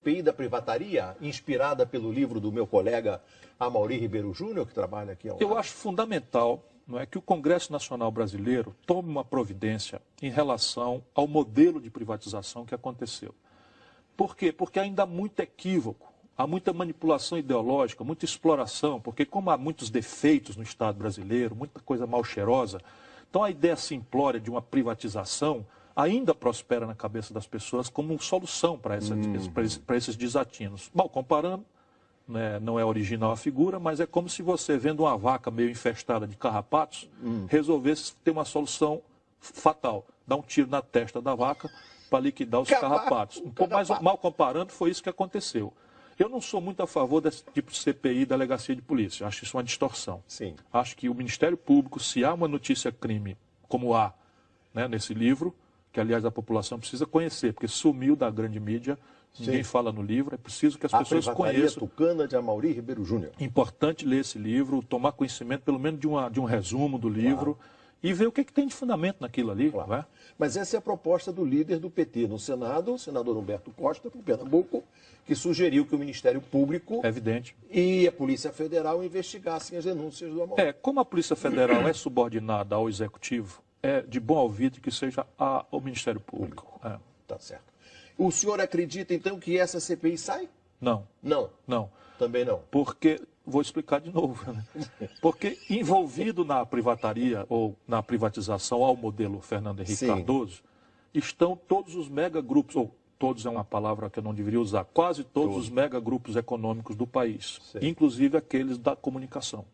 CPI da privataria, inspirada pelo livro do meu colega Amaury Ribeiro Júnior, que trabalha aqui ao lado? Eu acho fundamental, não é, que o Congresso Nacional Brasileiro tome uma providência em relação ao modelo de privatização que aconteceu. Por quê? Porque ainda há muito equívoco, há muita manipulação ideológica, muita exploração, porque como há muitos defeitos no Estado brasileiro, muita coisa mal cheirosa, então a ideia simplória de uma privatização ainda prospera na cabeça das pessoas como uma solução para esses desatinos. Mal comparando, né, não é original a figura, mas é como se você, vendo uma vaca meio infestada de carrapatos, resolvesse ter uma solução fatal. Dar um tiro na testa da vaca para liquidar os carrapatos. Um pouco mais mal comparando, foi isso que aconteceu. Eu não sou muito a favor desse tipo de CPI, delegacia de polícia. Acho isso uma distorção. Sim. Acho que o Ministério Público, se há uma notícia crime, como há, né, nesse livro, que, aliás, a população precisa conhecer, porque sumiu da grande mídia, ninguém fala no livro, é preciso que as pessoas conheçam. Tucana, de Amaury Ribeiro Júnior. Importante ler esse livro, tomar conhecimento, pelo menos, de um resumo do livro, e ver o que tem de fundamento naquilo ali. Claro. Não é? Mas essa é a proposta do líder do PT no Senado, o senador Humberto Costa, do Pernambuco, que sugeriu que o Ministério Público Evidente. e a Polícia Federal investigassem as denúncias do Amaury. Como a Polícia Federal é subordinada ao Executivo, é de bom ouvido que seja o Ministério Público. Tá certo. O senhor acredita, então, que essa CPI sai? Não. Não. Não. Também não. Porque, vou explicar de novo, né? Porque envolvido na privataria ou na privatização ao modelo Fernando Henrique Cardoso, estão todos os megagrupos, ou todos é uma palavra que eu não deveria usar, quase todos os megagrupos econômicos do país, inclusive aqueles da comunicação.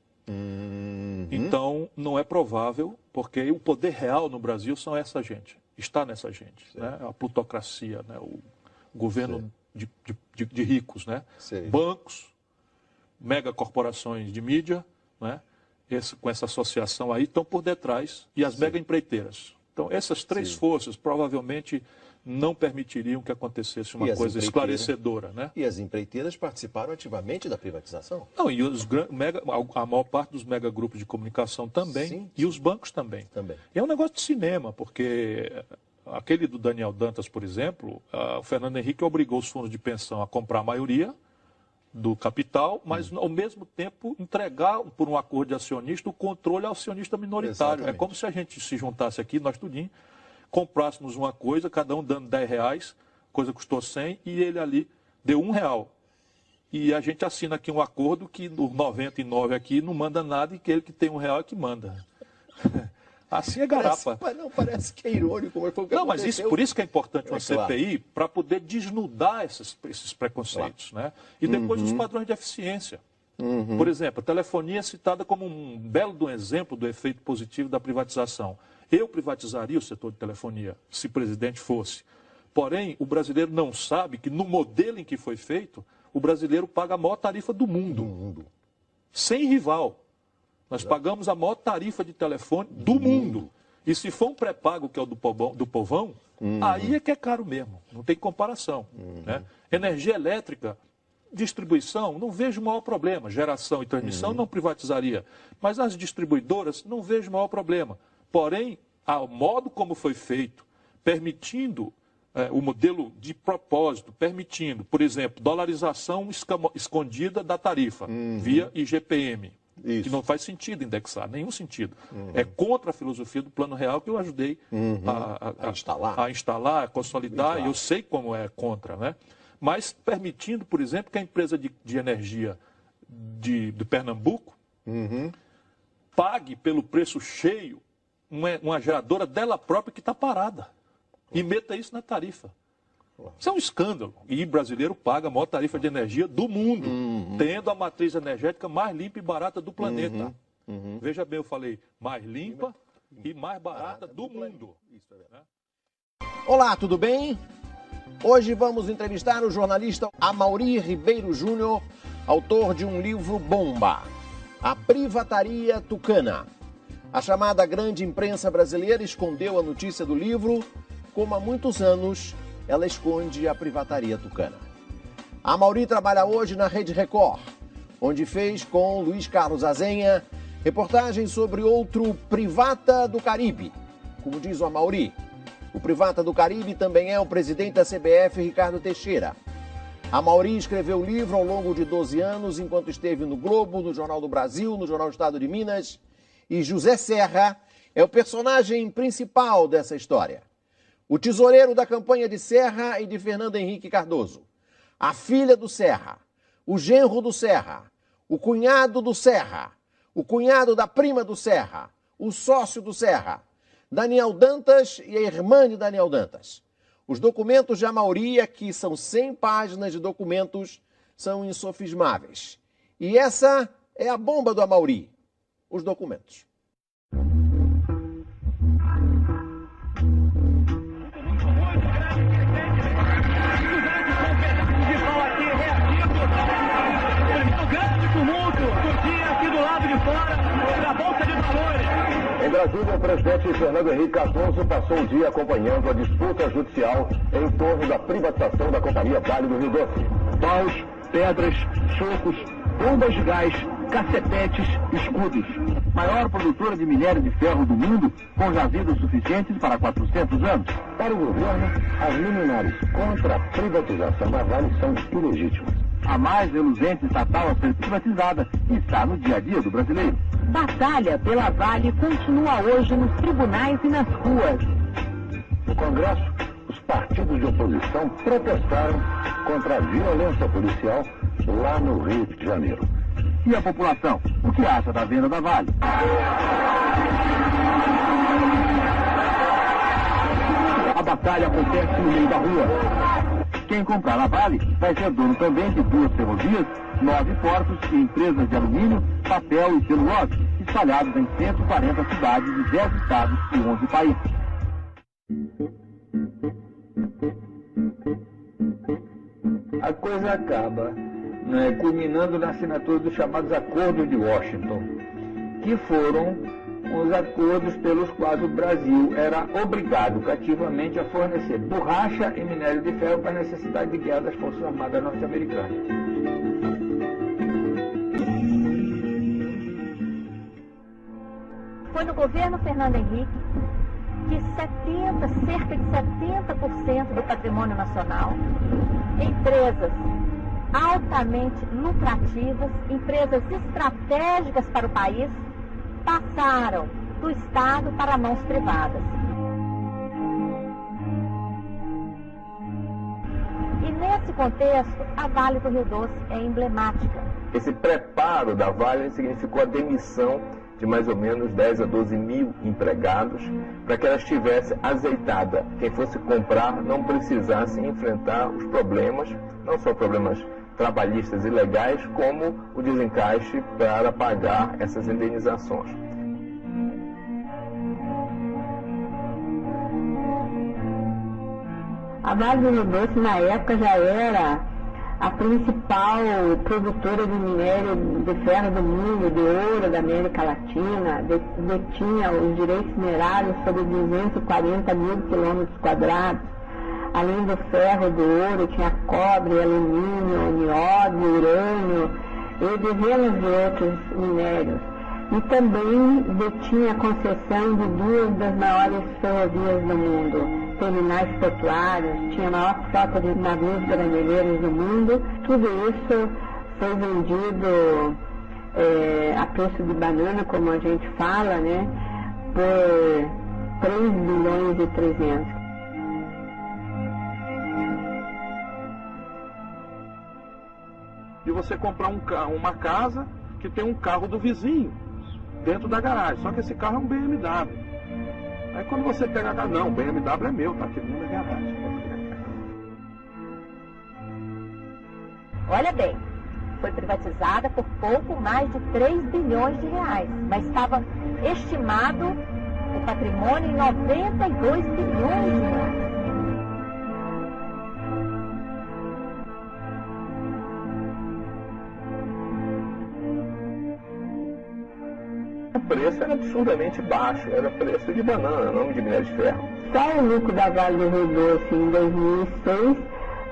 Então, não é provável, porque o poder real no Brasil são essa gente, está nessa gente, né? A plutocracia, né? O governo de ricos, né? Bancos, megacorporações de mídia, né? Com essa associação aí, estão por detrás, e as mega empreiteiras. Então, essas três forças provavelmente não permitiriam que acontecesse uma coisa esclarecedora, né? E as empreiteiras participaram ativamente da privatização? Não, e a maior parte dos megagrupos de comunicação também, e os bancos também. É um negócio de cinema, porque aquele do Daniel Dantas, por exemplo, o Fernando Henrique obrigou os fundos de pensão a comprar a maioria do capital, mas ao mesmo tempo entregar, por um acordo de acionista, o controle ao acionista minoritário. Exatamente. É como se a gente se juntasse aqui, nós tudinho, comprássemos uma coisa, cada um dando R$10, coisa custou 100, e ele ali deu R$1. E a gente assina aqui um acordo que o 99 aqui não manda nada e que ele que tem R$1 é que manda. Assim é garapa. Parece que é irônico, mas foi o que não, aconteceu. Mas por isso que é importante uma CPI, para poder desnudar esses preconceitos, né? E depois os padrões de eficiência. Por exemplo, a telefonia é citada como um belo exemplo do efeito positivo da privatização. Eu privatizaria o setor de telefonia, se presidente fosse. Porém, o brasileiro não sabe que no modelo em que foi feito, o brasileiro paga a maior tarifa do mundo. Sem rival. Nós pagamos a maior tarifa de telefone do mundo. E se for um pré-pago, que é o do povão, aí é que é caro mesmo. Não tem comparação. Né? Energia elétrica, distribuição, não vejo o maior problema. Geração e transmissão não privatizaria. Mas as distribuidoras, não vejo o maior problema. Porém, o modo como foi feito, permitindo o modelo de propósito, permitindo, por exemplo, dolarização escondida da tarifa, via IGPM. Isso. Que não faz sentido indexar, nenhum sentido. É contra a filosofia do Plano Real que eu ajudei a instalar, a consolidar, e eu sei como é contra, né? Mas permitindo, por exemplo, que a empresa de energia de Pernambuco pague pelo preço cheio uma geradora dela própria que está parada e meta isso na tarifa. Isso é um escândalo. E o brasileiro paga a maior tarifa de energia do mundo, tendo a matriz energética mais limpa e barata do planeta. Veja bem, eu falei mais limpa e mais barata do mundo. Olá, tudo bem? Hoje vamos entrevistar o jornalista Amaury Ribeiro Júnior, autor de um livro bomba, A Privataria Tucana. A chamada grande imprensa brasileira escondeu a notícia do livro, como há muitos anos ela esconde a privataria tucana. A Amaury trabalha hoje na Rede Record, onde fez com Luiz Carlos Azenha reportagem sobre outro privata do Caribe. Como diz o Amaury, o privata do Caribe também é o presidente da CBF, Ricardo Teixeira. Amaury escreveu o livro ao longo de 12 anos, enquanto esteve no Globo, no Jornal do Brasil, no Jornal Estado de Minas. E José Serra é o personagem principal dessa história. O tesoureiro da campanha de Serra e de Fernando Henrique Cardoso. A filha do Serra, o genro do Serra, o cunhado do Serra, o cunhado da prima do Serra, o sócio do Serra, Daniel Dantas e a irmã de Daniel Dantas. Os documentos de Amaury, que são 100 páginas de documentos, são insofismáveis. E essa é a bomba do Amaury, os documentos. Em Brasília, o presidente Fernando Henrique Cardoso passou o dia acompanhando a disputa judicial em torno da privatização da Companhia Vale do Rio Doce. Paus, pedras, socos, bombas de gás, cacetetes, escudos. Maior produtora de minério de ferro do mundo, com jazidos suficientes para 400 anos. Para o governo, as liminares contra a privatização da Vale são ilegítimas. A mais reluzente estatal a ser privatizada está no dia a dia do brasileiro. Batalha pela Vale continua hoje nos tribunais e nas ruas. No Congresso, os partidos de oposição protestaram contra a violência policial lá no Rio de Janeiro. E a população, o que acha da venda da Vale? A batalha acontece no meio da rua. Quem comprar a Vale vai ser dono também de 2 ferrovias, 9 portos e empresas de alumínio, papel e celulose, espalhados em 140 cidades de 10 estados e 11 países. A coisa acaba, né, culminando na assinatura dos chamados Acordos de Washington, que foram os acordos pelos quais o Brasil era obrigado cativamente a fornecer borracha e minério de ferro para a necessidade de guerra das Forças Armadas norte-americanas. Foi no governo Fernando Henrique que cerca de 70% do patrimônio nacional, empresas altamente lucrativas, empresas estratégicas para o país, passaram do Estado para mãos privadas. E nesse contexto, a Vale do Rio Doce é emblemática. Esse preparo da Vale significou a demissão de mais ou menos 10 a 12 mil empregados, para que ela estivesse azeitada. Quem fosse comprar não precisasse enfrentar os problemas, não só problemas trabalhistas e legais, como o desencaixe para pagar essas indenizações. A Vale do Rio Doce, na época, já era a principal produtora de minério de ferro do mundo, de ouro da América Latina, detinha os direitos minerários sobre 240 mil quilômetros quadrados. Além do ferro, do ouro, tinha cobre, alumínio, nióbio, urânio e dezenas de outros minérios. E também detinha a concessão de 2 das maiores ferrovias do mundo, terminais portuários, tinha a maior frota de navios granelheiros do mundo. Tudo isso foi vendido a preço de banana, como a gente fala, né, por 3 bilhões e 300. E você comprar uma casa que tem um carro do vizinho dentro da garagem, só que esse carro é um BMW. Aí quando você pega a casa, não, o BMW é meu, tá aqui dentro da garagem. Olha bem, foi privatizada por pouco mais de 3 bilhões de reais, mas estava estimado o patrimônio em 92 bilhões de reais. O preço era absurdamente baixo, era preço de banana, não de minério de ferro. Só o lucro da Vale do Rio Doce em 2006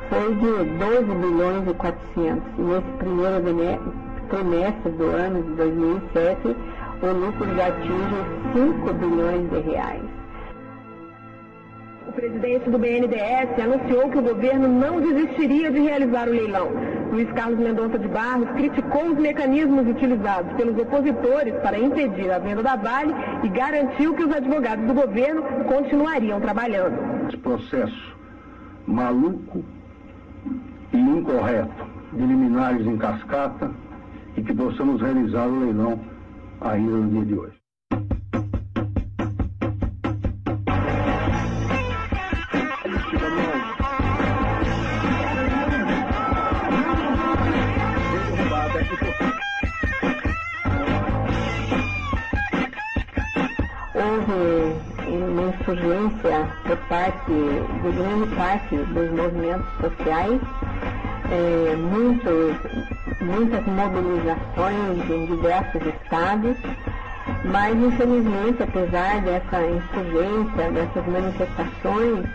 foi de 12 bilhões e 400. E nesse primeiro trimestre do ano de 2007, o lucro já atinge 5 bilhões de reais. O presidente do BNDES anunciou que o governo não desistiria de realizar o leilão. Luiz Carlos Mendonça de Barros criticou os mecanismos utilizados pelos opositores para impedir a venda da Vale e garantiu que os advogados do governo continuariam trabalhando. Esse processo maluco e incorreto de liminares em cascata e que possamos realizar o leilão ainda no dia de hoje. Houve uma insurgência por parte de grande parte dos movimentos sociais, muitas mobilizações em diversos estados, mas infelizmente, apesar dessa insurgência, dessas manifestações,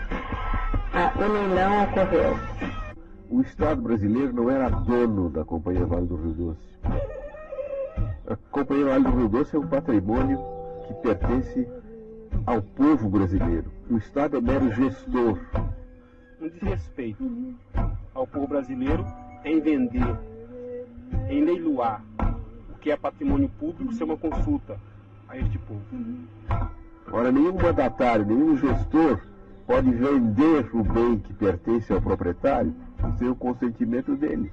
o leilão ocorreu. O Estado brasileiro não era dono da Companhia Vale do Rio Doce. A Companhia Vale do Rio Doce é um patrimônio que pertence ao povo brasileiro. O Estado é mero gestor. Um desrespeito ao povo brasileiro em vender, em leiloar o que é patrimônio público sem uma consulta a este povo. Ora, nenhum mandatário, nenhum gestor pode vender o bem que pertence ao proprietário sem o consentimento dele.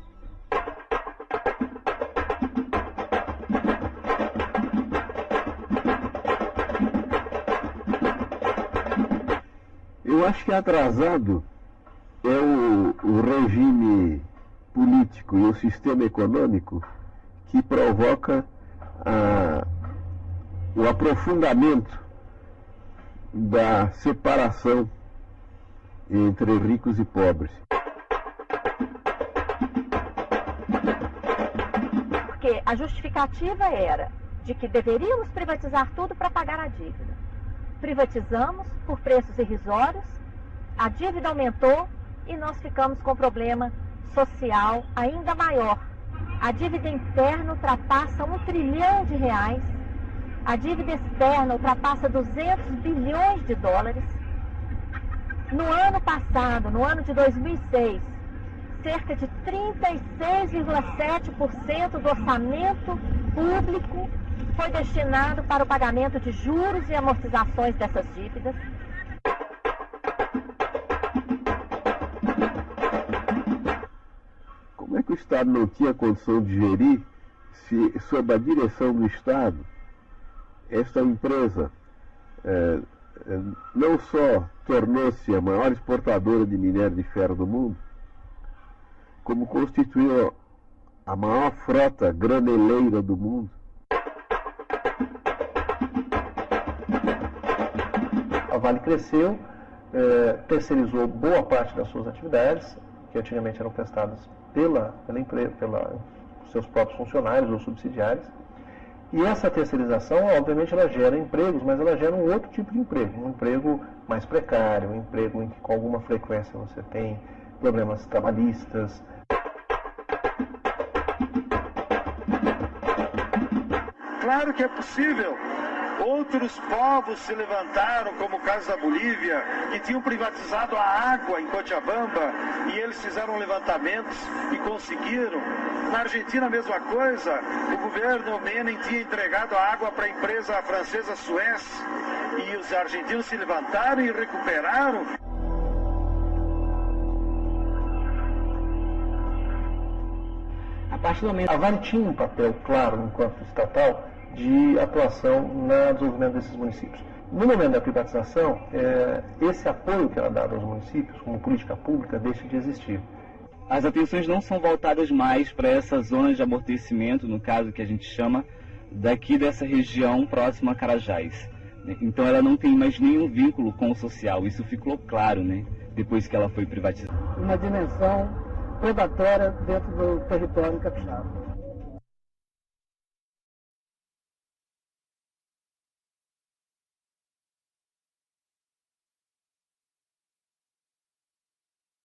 Eu acho que atrasado é o regime político e o sistema econômico que provoca o aprofundamento da separação entre ricos e pobres. Porque a justificativa era de que deveríamos privatizar tudo para pagar a dívida. Privatizamos por preços irrisórios, a dívida aumentou e nós ficamos com um problema social ainda maior. A dívida interna ultrapassa R$1 trilhão, a dívida externa ultrapassa 200 bilhões de dólares. No ano passado, no ano de 2006, cerca de 36,7% do orçamento público foi destinado para o pagamento de juros e amortizações dessas dívidas. Como é que o Estado não tinha condição de gerir se, sob a direção do Estado, esta empresa não só tornou-se a maior exportadora de minério de ferro do mundo, como constituiu a maior frota graneleira do mundo? A Vale cresceu, terceirizou boa parte das suas atividades, que antigamente eram prestadas pela empresa, pelos seus próprios funcionários ou subsidiários. E essa terceirização, obviamente, ela gera empregos, mas ela gera um outro tipo de emprego, um emprego mais precário, um emprego em que com alguma frequência você tem problemas trabalhistas. Claro que é possível. Outros povos se levantaram, como o caso da Bolívia, que tinham privatizado a água em Cochabamba, e eles fizeram levantamentos e conseguiram. Na Argentina, a mesma coisa. O governo Menem tinha entregado a água para a empresa francesa Suez, e os argentinos se levantaram e recuperaram. A partir do momento, a Vale tinha um papel claro, enquanto estatal, de atuação no desenvolvimento desses municípios. No momento da privatização, esse apoio que era dado aos municípios como política pública deixa de existir. As atenções não são voltadas mais para essa zona de amortecimento, no caso que a gente chama daqui dessa região próxima a Carajás. Então ela não tem mais nenhum vínculo com o social, isso ficou claro, né, depois que ela foi privatizada. Uma dimensão predatória dentro do território capixaba.